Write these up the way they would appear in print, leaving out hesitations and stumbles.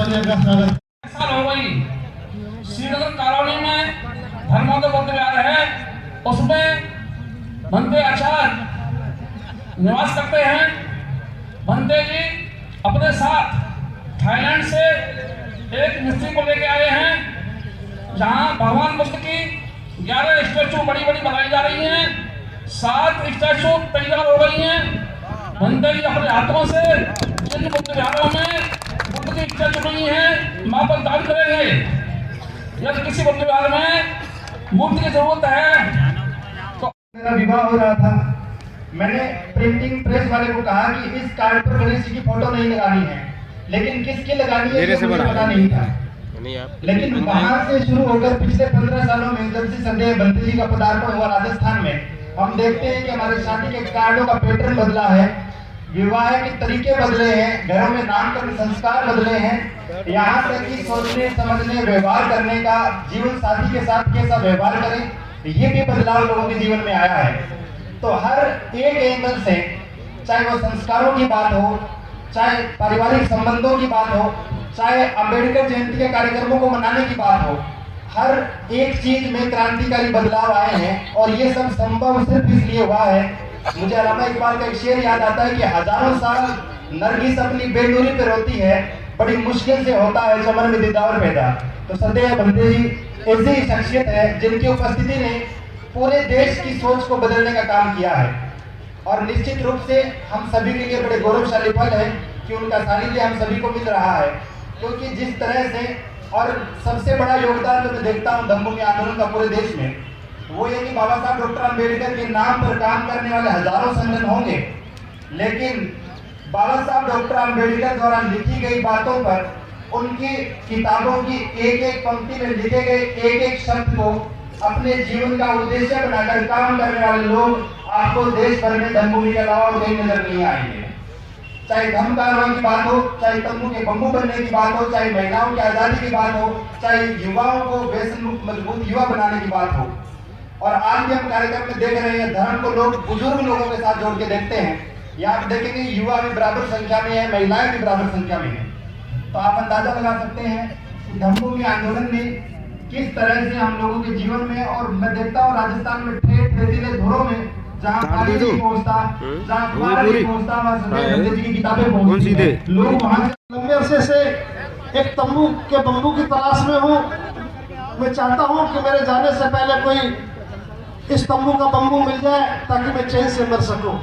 साल हो गई श्रीनगर कॉलोनी में धर्मोदय बुद्ध विहार है, उसमें भंते आचार्य निवास करते हैं। भंते जी अपने साथ थाईलैंड से एक मिस्त्री को लेके आए हैं, जहां भगवान बुद्ध की 11 स्टैचू बड़ी बड़ी बनाई जा रही हैं। 7 स्टैचू तैयार हो गई हैं। भंते जी अपने हाथों से जिन बुद्ध विहारों में बुद्ध की स्टैचू बनी है वहां पर दान करेंगे। यदि किसी बुद्ध विहार में मूर्ति की जरूरत है तो मेरा विवाह हो रहा था, मैंने प्रिंटिंग प्रेस वाले को कहा कि इस कार्ड पर गणेश जी की फोटो नहीं लगानी है, लेकिन किसकी लगानी है ये मुझे पता नहीं था। लेकिन वहां से शुरू होकर पिछले 15 सालों में जब से संदेह भंते जी का पदार्पण हुआ राजस्थान में, हम देखते हैं कि हमारे शादी के कार्डों का पैटर्न बदला है, विवाह के तरीके बदले हैं, घरों में नामकरण संस्कार बदले हैं, यहाँ तक कि सोचने समझने व्यवहार करने का, जीवन साथी के साथ कैसा व्यवहार करें, ये भी बदलाव लोगों के जीवन में आया है। तो हर एक एंगल से, चाहे वो संस्कारों की बात हो, चाहे पारिवारिक संबंधों की बात हो, चाहे अंबेडकर जयंती के कार्यक्रमों को मनाने की बात हो, हर एक चीज में क्रांतिकारी बदलाव आए हैं। और ये सब संभव सिर्फ इसलिए हुआ है, मुझे अल्लामा इकबाल का एक शेर याद आता है कि हजारों साल नरगिस अपनी बेनूरी पे रोती है, बड़ी मुश्किल से होता है चमन में दीदार पैदा। तो संदेह भंते जी ऐसी ही शख्सियत है जिनकी उपस्थिति ने पूरे देश की सोच को बदलने का काम किया है। और निश्चित रूप से हम सभी के लिए बड़े गौरवशाली पल है कि उनका सानिध्य हम सभी को मिल रहा है, क्योंकि जिस तरह से, और सबसे बड़ा योगदान जो मैं देखता हूँ धम्मभूमि आंदोलन का पूरे देश में, वो ये कि बाबा साहब डॉक्टर अम्बेडकर के नाम पर काम करने वाले हजारों संगठन होंगे, लेकिन बाबा साहब डॉक्टर अम्बेडकर द्वारा लिखी गई बातों पर, उनकी किताबों की एक एक पंक्ति में लिखे गए एक एक शब्द को अपने जीवन का उद्देश्य बनाकर काम करने वाले लोग आपको देश भर में धम्मभूमि के अलावा कहीं नजर नहीं आएंगे। चाहे धम्म कारवां की बात हो, चाहे तंबू के बम्बू बनने की बात हो, चाहे महिलाओं की आजादी की बात हो, चाहे युवाओं को व्यसन मुक्त मजबूत युवा बनाने की बात हो। और आज भी हम कार्यक्रम में देख रहे हैं, धर्म को लोग बुजुर्ग लोगों के साथ जोड़ के देखते हैं। यहाँ आप देखेंगे युवा भी बराबर संख्या में है, महिलाएं भी बराबर संख्या में है। तो आप अंदाजा लगा सकते हैं कि धम्मभूमि आंदोलन ने किस तरह से हम लोगों के जीवन में, और मैं देखता हूँ राजस्थान में ठेठ रेतीले धुरों में जहाँ पानी नहीं पहुँचता, जहाँ अखबार नहीं पहुँचता, वहाँ संजय भंते जी की किताबें पहुँचती हैं। लोग वहाँ से लंबे अरसे से एक तंबू के बम्बू की तलाश में हूँ। मैं चाहता हूँ कि मेरे जाने से पहले कोई इस तंबू का बम्बू मिल जाए ताकि मैं चैन से मर सकूं।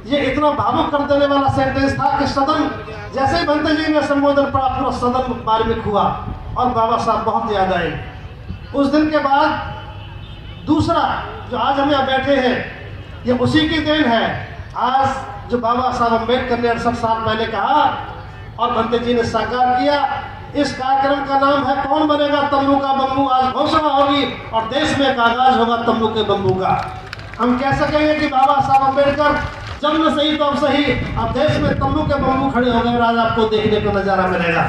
ये इतना भावुक कर देने वाला सेंटेंस था कि सदन, जैसे ही भंते जी ने संबोधन पढ़ा, पूरा सदन मार्मिक हुआ और बाबा साहब बहुत याद आए। उस दिन के बाद दूसरा जो आज हम यहाँ बैठे हैं, ये उसी की देन है। आज जो बाबा साहब अम्बेडकर ने 68 साल पहले कहा और भंते जी ने साकार किया, इस कार्यक्रम का नाम है कौन बनेगा तंबू का बम्बू। आज घोषणा होगी और देश में एक आगाज होगा तंबू के बम्बू का। हम कह सकेंगे कि बाबा साहब अम्बेडकर जब न सही तो अब सही, अब देश में तंबू के बम्बू खड़े हो गए और आज आपको देखने को नजारा मिलेगा।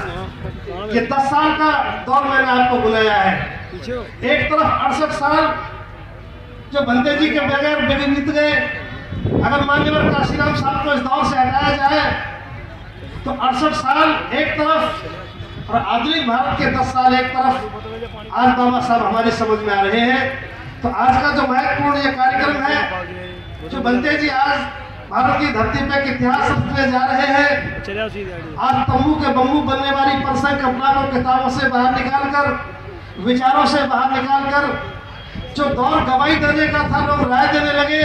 ये 10 साल का दौर मैंने आपको बुलाया है। एक तरफ 68 साल जो भंते जी के बगैर बीत गए, अगर मान्यवर काशीराम साहब को इस दौर से हटाया जाए तो 68 साल एक तरफ और आधुनिक भारत के 10 साल एक तरफ, आज बाबा साहब हमारी समझ में आ रहे हैं। तो आज का जो महत्वपूर्ण ये कार्यक्रम है, जो भंते जी आज भारत की धरती पे इतिहास रचने जा रहे हैं, आज तंबू के बम्बू बनने वाली परसों कपड़ा को किताबों से बाहर निकालकर, विचारों से बाहर निकालकर, जो दौर गवाही देने का था लोग राय देने लगे।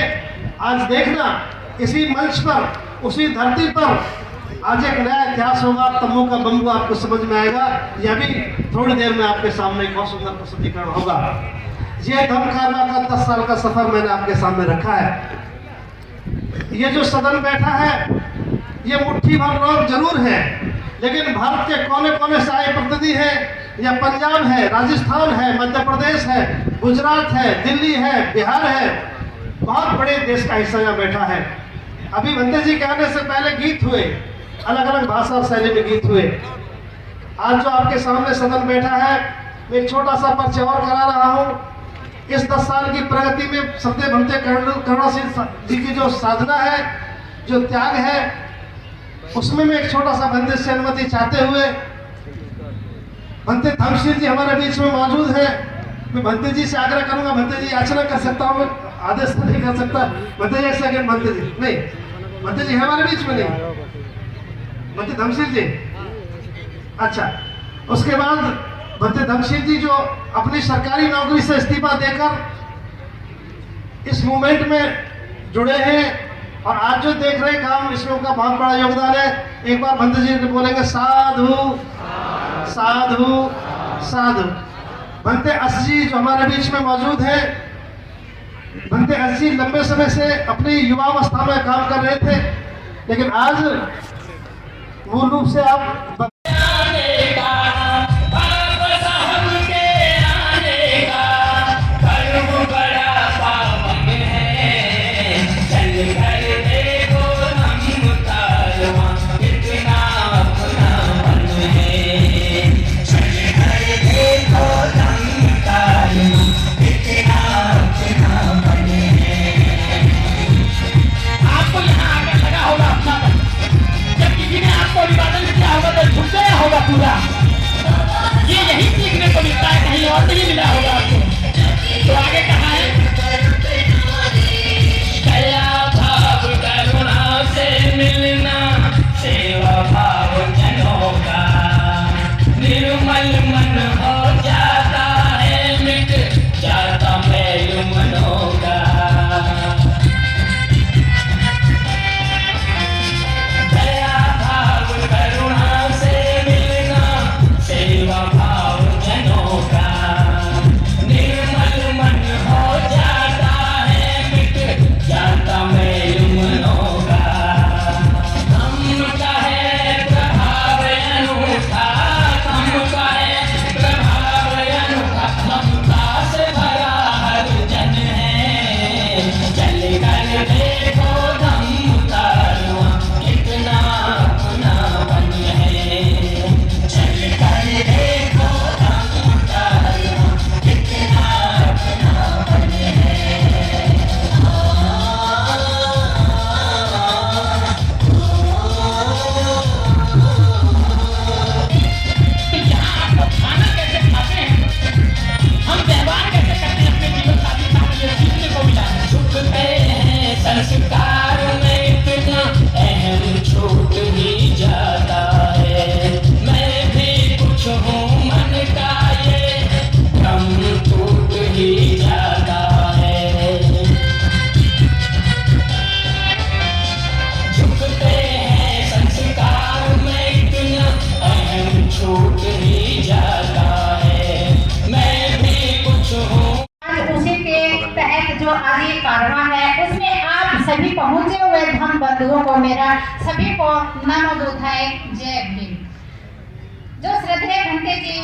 आज देखना इसी मंच पर, उसी धरती पर आज एक नया इतिहास होगा। तंबू का बम्बू आपको समझ में आएगा। यह भी थोड़ी देर में आपके सामने एक बहुत सुंदर प्रस्तुतिकरण होगा। ये धम्म कारवां का 10 साल का सफर मैंने आपके सामने रखा है। ये जो सदन बैठा है, ये मुट्ठी भर लोग जरूर है, लेकिन भारत के कोने कोने से आए प्रतिनिधि है, या पंजाब है, राजस्थान है, मध्य प्रदेश है, गुजरात है, दिल्ली है, बिहार है, बहुत बड़े देश का हिस्सा यहाँ बैठा है। अभी भंते जी के आने से पहले गीत हुए, अलग अलग भाषा और शैली में गीत हुए। आज जो आपके सामने सदन बैठा है, मैं एक छोटा सा परिचय और करा रहा हूँ। इस 10 साल की प्रगति में संजय भंते करुणा सिंह जी की जो साधना है, जो त्याग है, उसमें मैं एक छोटा सा भंते से अनुमति चाहते हुए भंते धर्मशील जी हमारे बीच में मौजूद है। मैं भंते जी से आग्रह करूंगा, भंते जी याचना कर सकता हूँ, आदेश तो नहीं कर सकता। भंते जी एक सेकंड, भंते जी नहीं, भंते जी हमारे बीच में नहीं, भंते धर्मशील जी। अच्छा, उसके बाद भंते धर्मशील जी जो अपनी सरकारी नौकरी से इस्तीफा देकर इस मूवमेंट में जुड़े हैं और आज जो देख रहे हैं काम, इसमें उनका बहुत बड़ा योगदान है। एक बार भंते जी बोलेंगे साधु साधु साधु। भंते अस जी जो हमारे बीच में मौजूद है, भंते अस जी लंबे समय से अपनी युवावस्था में काम कर रहे थे, लेकिन आज मूल रूप से आप पूरा ये यही सीखने को मिलता है, कहीं और नहीं मिला होगा आपको। तो आगे कहा है, दया भाव करुणा से मिलना, सेवा भाव जनों का, निर्मल मन हो जाता है, मिट जाता मैल मनों का। दया भाव करुणा से सेवा भाव जनों का, निर्मल मन हो जाता है, मिट जाता मैल मनों का। हम का है प्रभाव अनूठा, हम का है प्रभाव अनूठा, ममता से भरा हर जन है। चल कर देखो धम उतारवा, कितना अपना बन है। चल कर देखो धम उतारवा, कितना अपना बन है। यहाँ आपको खाना कैसे खाते हैं, हम व्यवहार कैसे करते हैं अपने जीवन साथी के साथ, ये सीखने को मिला है। झुकते हैं संस्कार में इतना, अहम छूट ही जाता है। मैं भी कुछ हूँ मन का, ये भ्रम टूट ही जाता है। झुकते हैं संस्कार में इतना, अहम छूट ही जाता है। मैं भी कुछ हूँ। आज उसी के तहत जो आज ये कारवां है, उसमें आप सभी पहुंचे हुए धम बंधुओं को मेरा सभी को नमो बुधाए जय भीम। जो श्रद्धेय भंते जी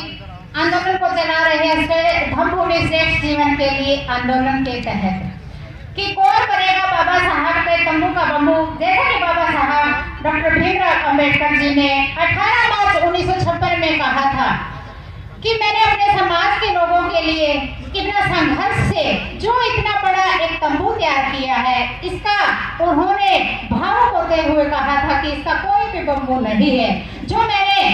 आंदोलन को चला रहे हैं धम्मभूमि श्रेष्ठ जीवन के लिए आंदोलन के तहत, कि कौन करेगा बाबा साहब के तंबू का बम्बू। जैसा कि बाबा साहब डॉक्टर भीमराव अंबेडकर जी ने 18 मार्च 1956 में कहा था कि मैंने अपने समाज के लोगों के लिए कितना संघर्ष से जो इतना बड़ा एक तंबू तैयार किया है, इसका उन्होंने भावुक होते हुए कहा था कि इसका कोई भी बम्बू नहीं है। जो मैंने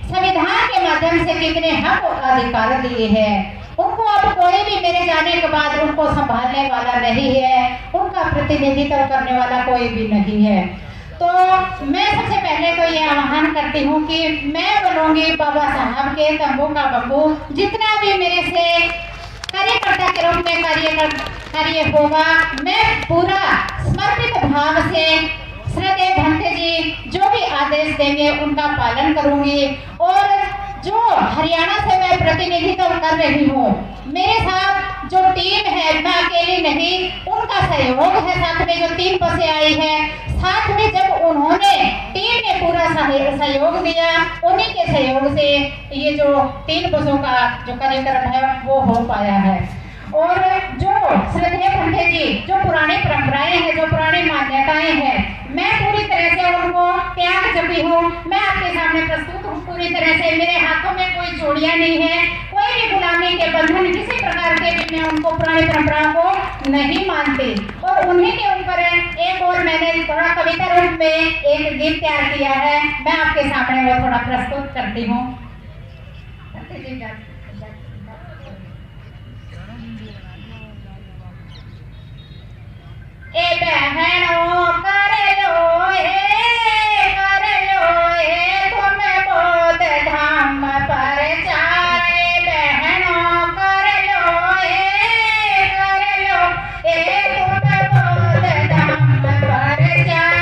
संविधान के माध्यम से कितने हक और अधिकार दिए हैं, उनको अब कोई भी मेरे जाने के बाद उनको संभालने वाला नहीं है, उनका प्रतिनिधित्व करने वाला कोई भी नहीं है। तो मैं सबसे पहले तो ये आह्वान करती हूँ कि मैं बनूंगी बाबा साहब के तंबू का बम्बू। जितना भी मेरे से कार्यकर्ता के रूप में कार्य होगा, मैं पूरा समर्पित भाव से श्रद्धेय भंते जी जो भी आदेश देंगे उनका पालन करूंगी। और जो हरियाणा से मैं प्रतिनिधित्व कर रही हूँ, मेरे साथ जो टीम है, मैं अकेली नहीं, उनका सहयोग है। साथ में जो 3 बसें आई है, साथ में जब उन्होंने टीम ने पूरा सहयोग दिया, उन्हीं के सहयोग से ये जो 3 बसों का जो कार्यक्रम है वो हो पाया है। और जो श्रद्धेय भंते जी जो पुरानी परंपराएं हैं, जो पुरानी मान्यताएं हैं, मैं पूरी तरह से उनको त्याग चुकी हूँ। मैं आपके सामने प्रस्तुत हूँ पूरी तरह से। मेरे हाथों में कोई चूड़ियां नहीं है, कोई भी गुलामी के बंधन किसी प्रकार के भी मैं उनको पुरानी परंपराओं को नहीं मानती। और उन्हीं के ऊपर एक और मैंने थोड़ा कविता रूप में एक गीत तैयार किया है, मैं आपके सामने वो थोड़ा प्रस्तुत करती हूँ। ए बहनों कर लो तुम्हें बोध धाम पर जाए। बहनों कर लो तुम्हें बोध धाम पर जाए।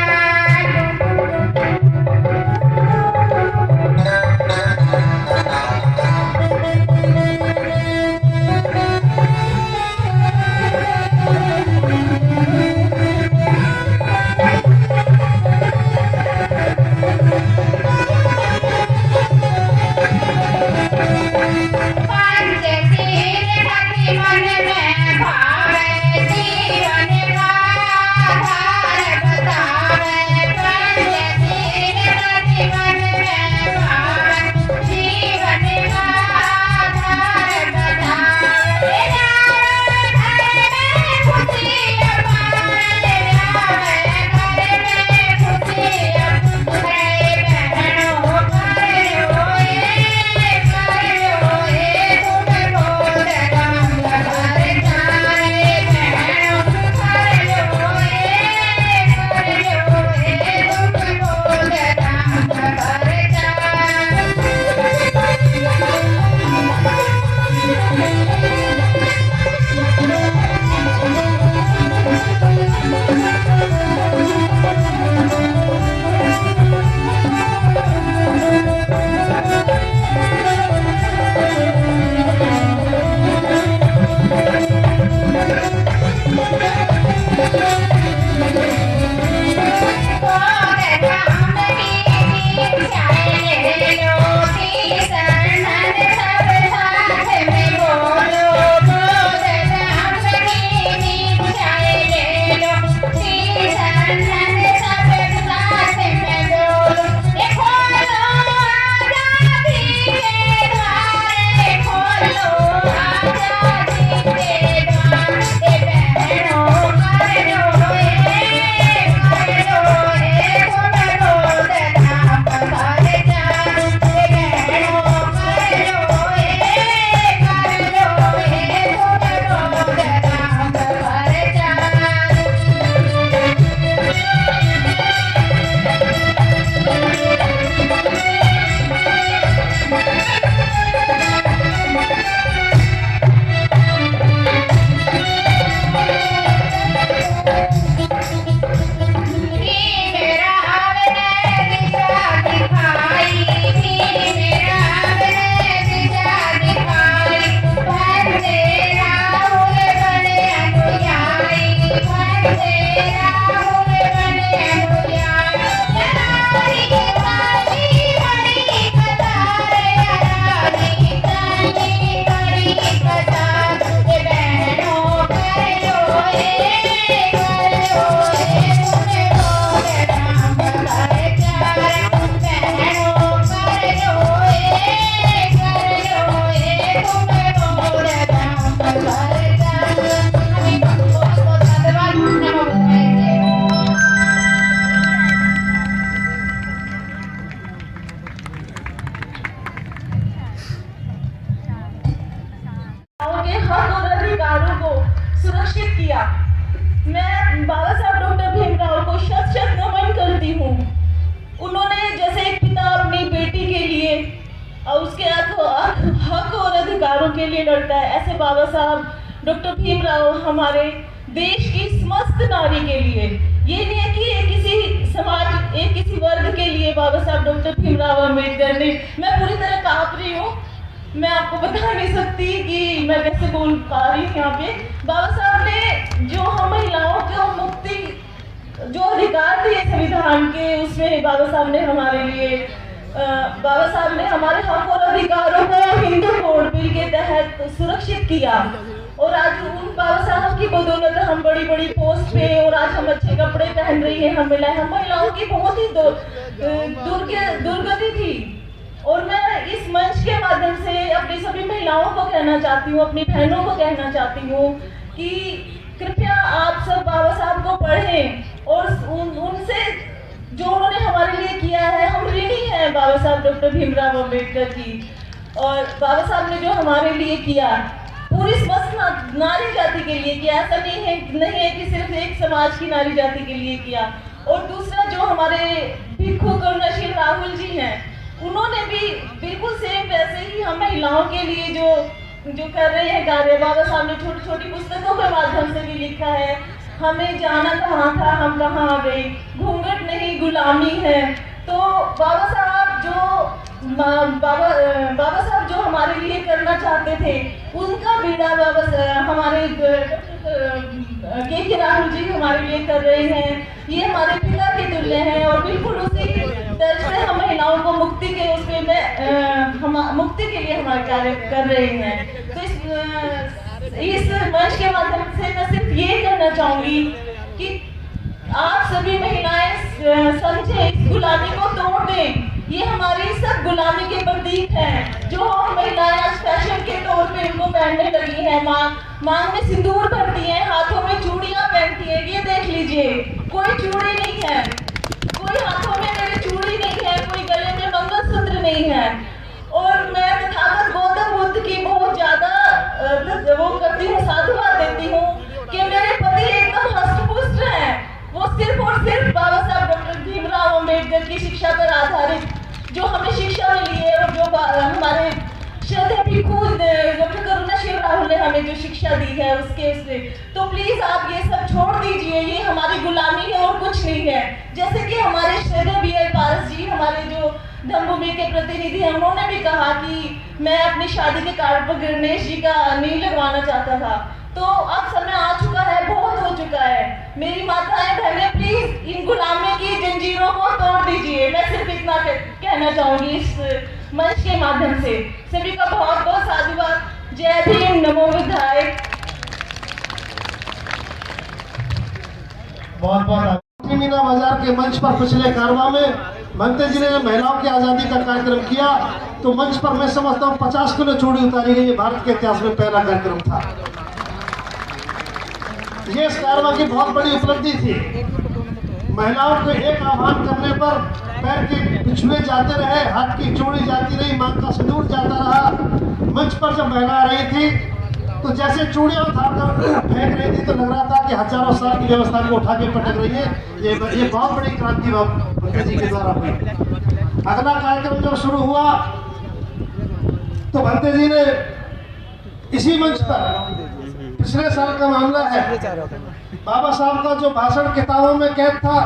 पंचशील रति मन में भावे, जीवन का आधार बतावे। पंचशील रति मन में भावे, जीवन का आधार बतावे। खुशी पाए जावे, घर में खुशी बहनों कर लो तुम्हें बोध धाम पर जाए। बहनों कर लो तुम्हें बोध धाम पर सुरक्षित किया। मैं बाबा साहब डॉक्टर भीमराव को शत शत नमन करती हूँ। उन्होंने जैसे एक पिता अपनी बेटी के लिए और उसके हक और अधिकारों के लिए लड़ता है, ऐसे बाबा साहब डॉक्टर भीमराव हमारे देश की समस्त नारी के लिए, ये नहीं है कि ये किसी समाज एक किसी वर्ग के लिए बाबा साहब डॉक्टर भीमराव अम्बेडकर ने, मैं पूरी तरह कांप रही हूँ, मैं आपको बता नहीं सकती कि मैं कैसे बोल पा रही हूँ यहाँ पे। बाबा साहब ने जो हम महिलाओं को मुक्ति, जो अधिकार दिए संविधान के, उसमें बाबा साहब ने हमारे लिए, बाबा साहब ने हमारे हक और अधिकारों को हिंदू कोड बिल के तहत सुरक्षित किया। और आज उन बाबा साहब की बदौलत हम बड़ी बड़ी पोस्ट पे, और आज हम अच्छे कपड़े पहन रही हैं। हम महिलाओं की बहुत ही दुर्गति थी। और मैं इस मंच के माध्यम से अपनी सभी महिलाओं को कहना चाहती हूँ, अपनी बहनों को कहना चाहती हूँ कि कृपया आप सब बाबा साहब को पढ़ें और उनसे जो उन्होंने हमारे लिए किया है, हम ऋणी हैं बाबा साहब डॉक्टर भीमराव अम्बेडकर की। और बाबा साहब ने जो हमारे लिए किया, पूरी समस्त नारी जाति के लिए किया। ऐसा नहीं है कि सिर्फ एक समाज की नारी जाति के लिए किया। और दूसरा जो हमारे भिक्खु करुणाशील राहुल जी हैं, उन्होंने भी बिल्कुल सेम वैसे ही हम महिलाओं के लिए जो कर रहे हैं कार्य, बाबा साहब ने छोटी छोटी पुस्तकों के माध्यम से भी लिखा है। हमें जाना कहाँ था, हम कहाँ आ गए, घूंघट नहीं गुलामी है। तो बाबा साहब जो हमारे लिए करना चाहते थे, उनका बीड़ा हमारे के राहुल जी हमारे लिए कर रहे हैं। ये हमारे पिता के तुल्य हैं और बिल्कुल उसी तरह से हम महिलाओं को मुक्ति के मुक्ति के लिए हमारे कार्य कर रहे हैं। तो इस मंच के माध्यम से मैं सिर्फ ये कहना चाहूंगी कि आप सभी महिलाएं समझे, इस गुलामी को तोड़ दें। ये हमारी सब गुलामी के प्रतीक हैं जो हम महिलाएं आज फैशन के तौर पे उनको पहनने लगी हैं। मांग में सिंदूर भरती हैं, हाथों में चूड़ियां पहनती हैं। ये देख लीजिए, कोई चूड़ी नहीं है, कोई हाथों में मेरे चूड़ी नहीं है, कोई गले में मंगलसूत्र नहीं है। और मैं तथागत गौतम बुद्ध की बहुत ज्यादा वो करती हूँ, साधुवाद देती हूँ कि मेरे पति एकदम हष्टपुष्ट हैं। वो सिर्फ और सिर्फ बाबा साहब डॉक्टर भीमराव अम्बेडकर की शिक्षा पर आधारित जो हमें शिक्षा मिली है और जो हमारे श्रद्धेय भिक्खु डॉक्टर करुणाशील राहुल ने हमें जो शिक्षा दी है उसके से, तो प्लीज आप ये सब छोड़ दीजिए। ये हमारी गुलामी है और कुछ नहीं है। जैसे कि हमारे श्रद्धेय BL पारस जी, हमारे जो धर्मभूमि के प्रतिनिधि हैं, उन्होंने भी कहा कि मैं अपनी शादी के कार्ड पर गणेश जी का नींव लगवाना चाहता था। तो अब समय आ चुका है, बहुत हो चुका है। मेरी माताएं बहनें, प्लीज इन गुलामी की जंजीरों को तोड़ दीजिए। मैं सिर्फ इतना कहना चाहूंगी इस मंच के माध्यम से। सभी का बहुत बहुत साधुवाद। जय भीम, नमो बुद्धाय। बहुत बहुत मीना बाजार के मंच पर पिछले कारवा में भंते जी ने जब महिलाओं की आज़ादी का कार्यक्रम किया तो मंच पर मैं समझता हूँ 50 किलो चूड़ी उतारी गई। ये भारत के इतिहास में पहला कार्यक्रम था। ये इस कारवा की बहुत बड़ी उपलब्धि थी। महिलाओं को एक आह्वान करने पर पैर के पिछुए जाते रहे, हाथ की चूड़ी जाती रही, मांग का सिंदूर जाता रहा। मंच पर जब महिला आ रही थी तो जैसे चूड़ियां उठाकर फेंक रही थी तो लग रहा था कि हजारों साल की व्यवस्था को उठा के पटक रही है। ये बहुत बड़ी क्रांति भंते जी के द्वारा हुई। अगला कार्यक्रम जब शुरू हुआ तो भंते जी ने इसी मंच पर, पिछले साल का मामला है, बाबा साहब का जो भाषण किताबों में कैद था,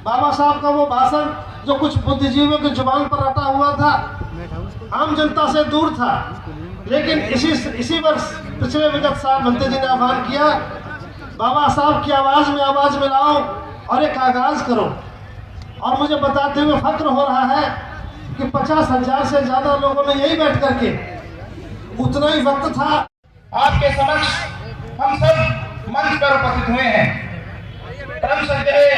बाबा साहब का वो भाषण जो कुछ बुद्धिजीवियों की जुबान पर रटा हुआ था, आम जनता से दूर था, लेकिन इसी वर्ष पिछले विगत साल भंते जी ने आह्वान किया, बाबा साहब की आवाज में आवाज मिलाओ और एक आगाज करो। और मुझे बताते हुए फक्र हो रहा है कि 50,000 से ज्यादा लोगों ने यही बैठ करके, उतना ही वक्त था। आपके समक्ष हम सब मंच पर उपस्थित हुए हैं। परम श्रद्धेय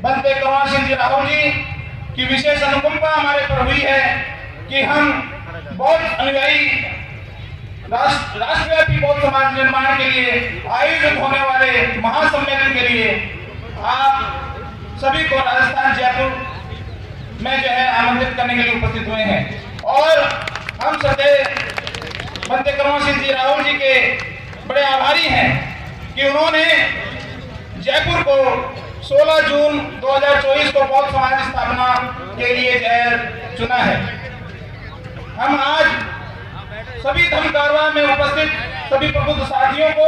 भंते करुणाशील जी राहुल जी की विशेष अनुकंपा हमारे पर हुई है कि हम बहुत अनुयायी राष्ट्रव्यापी बौद्ध समाज निर्माण के लिए आयोजित होने वाले महासम्मेलन के लिए आप सभी को राजस्थान जयपुर में जो है आमंत्रित करने के लिए उपस्थित हुए हैं। और हम श्रद्धेय भंते करुणाशील जी राहुल जी के बड़े आभारी हैं कि उन्होंने जयपुर को 16 जून 2024 को बौद्ध समाज स्थापना के लिए जो है चुना है। हम आज सभी धम्म कारवां में उपस्थित सभी प्रबुद्ध साथियों को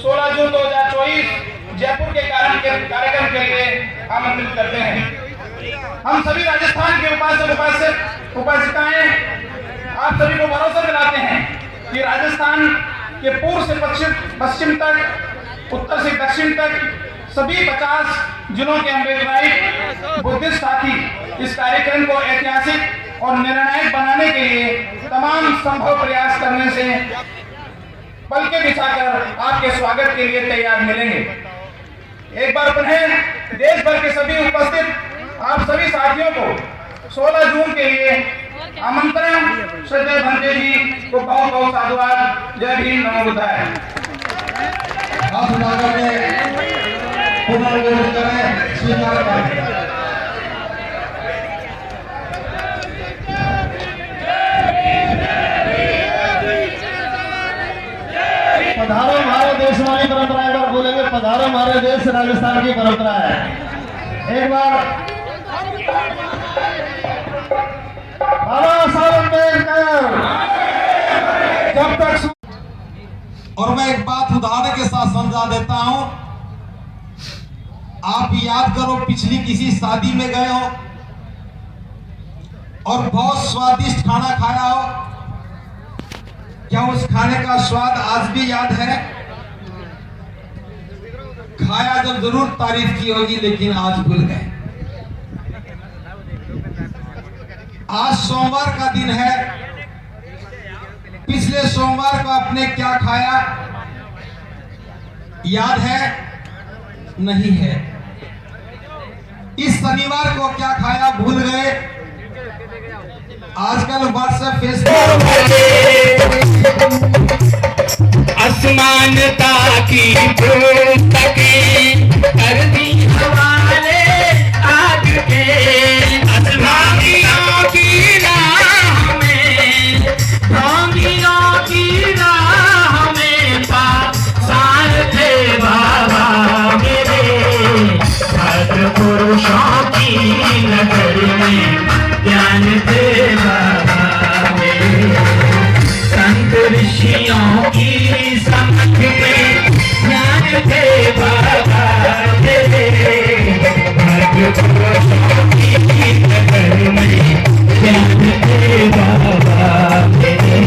16 जून 2024 जयपुर के कार्यक्रम के लिए आमंत्रित करते हैं। हम सभी राजस्थान के उपासिकाएं आप सभी को भरोसा दिलाते हैं कि राजस्थान के पूर्व से पश्चिम तक, उत्तर से दक्षिण तक सभी 50 जिलों के अम्बेडकराइट बुद्धिस्ट साथी इस कार्यक्रम को ऐतिहासिक और निर्णायक बनाने के लिए तमाम संभव प्रयास करने से पलके बिछाकर आपके स्वागत के लिए तैयार मिलेंगे। एक बार पुनः देश भर के सभी उपस्थित आप सभी साथियों को 16 जून के लिए आमंत्रण। श्रद्धेय भंते जी को बहुत बहुत साधुवाद। जय भीम, नमो बुद्धाय। हाथ उठाकर के पुनर्विरोध करें, स्वीकार करें। जय भीम। हमारी परंपरा, एक बार बोलेंगे पधारो हमारे देश, राजस्थान की परंपरा है। एक बार बाबा साहब अम्बेडकर जब तक। और मैं एक बात उदाहरण के साथ समझा देता हूं। आप याद करो, पिछली किसी शादी में गए हो और बहुत स्वादिष्ट खाना खाया हो, क्या उस खाने का स्वाद आज भी याद है? खाया जब जरूर तारीफ की होगी, लेकिन आज भूल गए। आज सोमवार का दिन है, पिछले सोमवार को आपने क्या खाया याद है? नहीं है। इस शनिवार को क्या खाया भूल गए। आजकल व्हाट्सएप, फेसबुक, असमानता की पुस्तकें कर दी हवाले आज के, असमानियों की राह में, ढोंगियों की राह में पासान थे बाबा मेरे, भद्र पुरुषों की नगर में ज्ञान थे बाबा मेरे, संत ऋषियों की समझ में ज्ञान थे बाबा मेरे, भद्र पुरुषों की नगर में ज्ञान थे बाबा मेरे।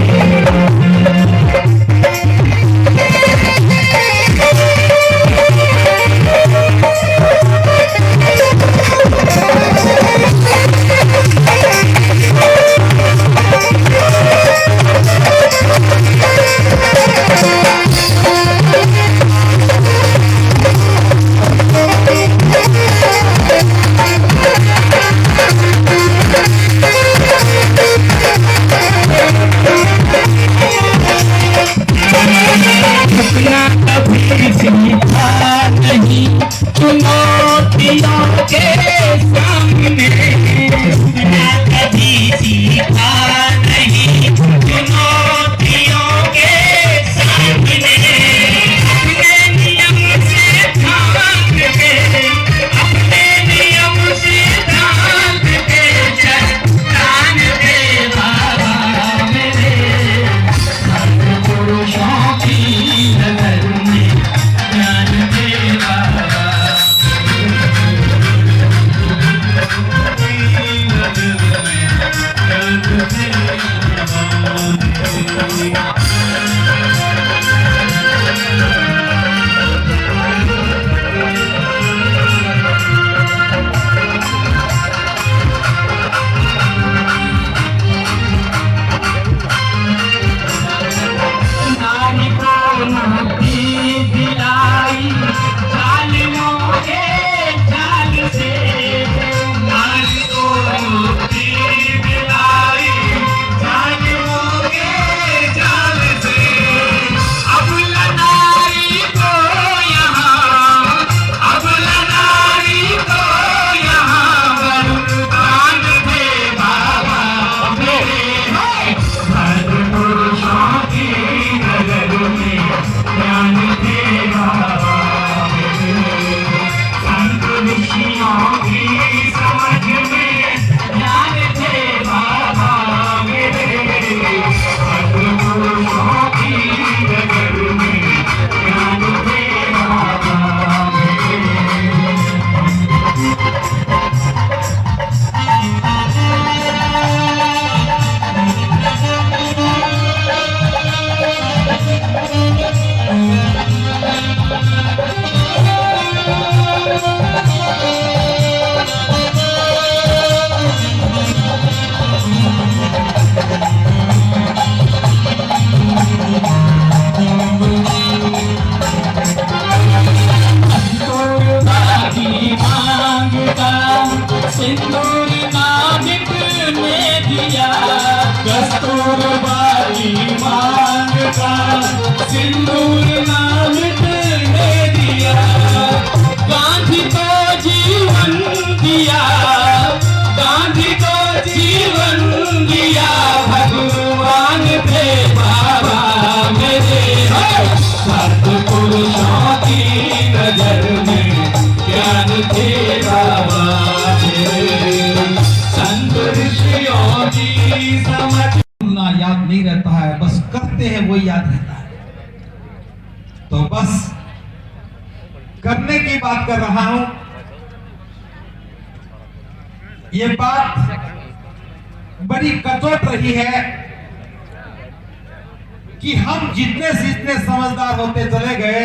सिंदूर नाम ने दिया, गांधी को जीवन दिया, गांधी को जीवन दिया, भगवान थे बाबा मेरे, भक्त पुरुष करना याद नहीं रहता है, बस करते हैं वो याद रहता है। तो बस करने की बात कर रहा हूं। ये बात बड़ी कचोट रही है कि हम जितने से जितने समझदार होते चले गए,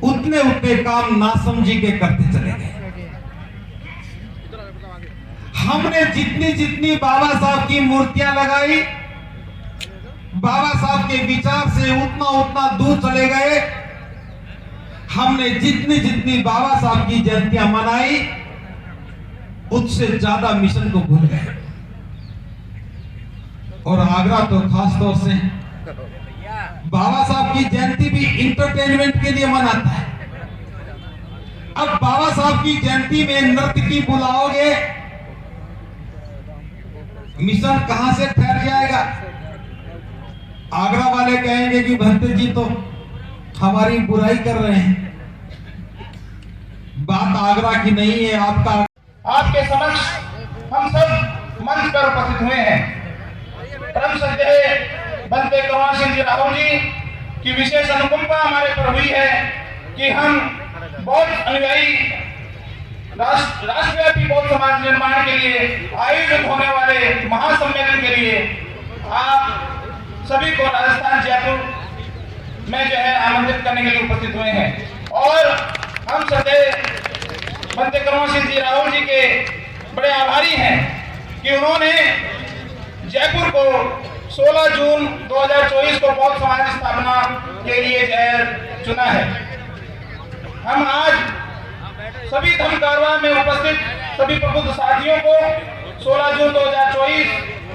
उतने उतने काम नासमझी के करते चले गए। हमने जितनी जितनी बाबा साहब की मूर्तियां लगाई, बाबा साहब के विचार से उतना उतना दूर चले गए। हमने जितनी जितनी बाबा साहब की जयंतियां मनाई, उससे ज्यादा मिशन को भूल गए। और आगरा तो खास तौर से बाबा साहब की जयंती भी इंटरटेनमेंट के लिए मनाता है। अब बाबा साहब की जयंती में नर्तकी बुलाओगे, मिशन कहां से ठहर जाएगा? आगरा वाले कहेंगे कि भंते जी तो हमारी बुराई कर रहे हैं। बात आगरा की नहीं है, आपके समक्ष हम सब मंच पर उपस्थित हुए हैं। परम श्रद्धेय बनते करुणा सिंह जी राहुल जी की विशेष अनुकंपा हमारे पर हुई है कि हम बहुत अनुयायी राष्ट्रव्यापी बौद्ध समाज निर्माण के लिए आयोजित होने वाले महासम्मेलन के लिए आप सभी को राजस्थान जयपुर में जो है आमंत्रित करने के लिए उपस्थित हुए हैं। और हम श्रद्धेय बनते करुणा सिंह जी राहुल जी के बड़े आभारी हैं कि उन्होंने जयपुर को 16 जून 2024 को बौद्ध समाज स्थापना के लिए जो है चुना है। हम आज सभी धर्म कारवां में उपस्थित सभी प्रबुद्ध साथियों को 16 जून 2024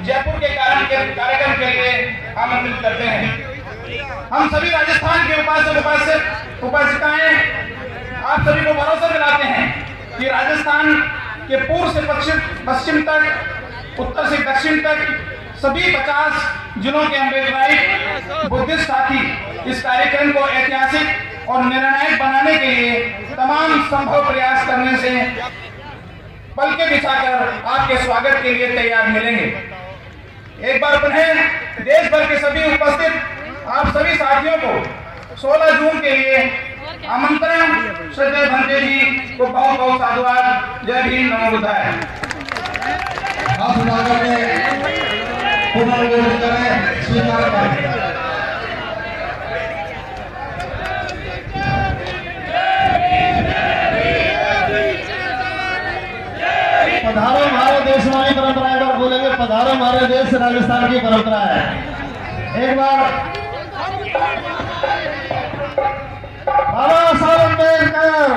जयपुर के कार्यक्रम के लिए आमंत्रित करते हैं। हम सभी राजस्थान के उपासक उपासिकाएं आप सभी को भरोसा दिलाते हैं कि राजस्थान के पूर्व से पश्चिम तक, उत्तर से दक्षिण तक सभी 50 जिलों के अम्बेडकराइट बुद्धिस्ट साथी इस कार्यक्रम को ऐतिहासिक और निर्णायक बनाने के लिए तमाम संभव प्रयास करने से पलके बिछाकर आपके स्वागत के लिए तैयार मिलेंगे। एक बार पुनः देश भर के सभी उपस्थित आप सभी साथियों को 16 जून के लिए आमंत्रण। श्रद्धेय भंते जी को बहुत बहुत साधुवाद। जय भीम, नमो बुद्धाय। स्वीकार करें। पधारो हमारे देश वाली परंपरा, एक बार बोलेंगे पधारो हमारे देश राजस्थान की परंपरा है। एक बार बाबा साहब अम्बेडकर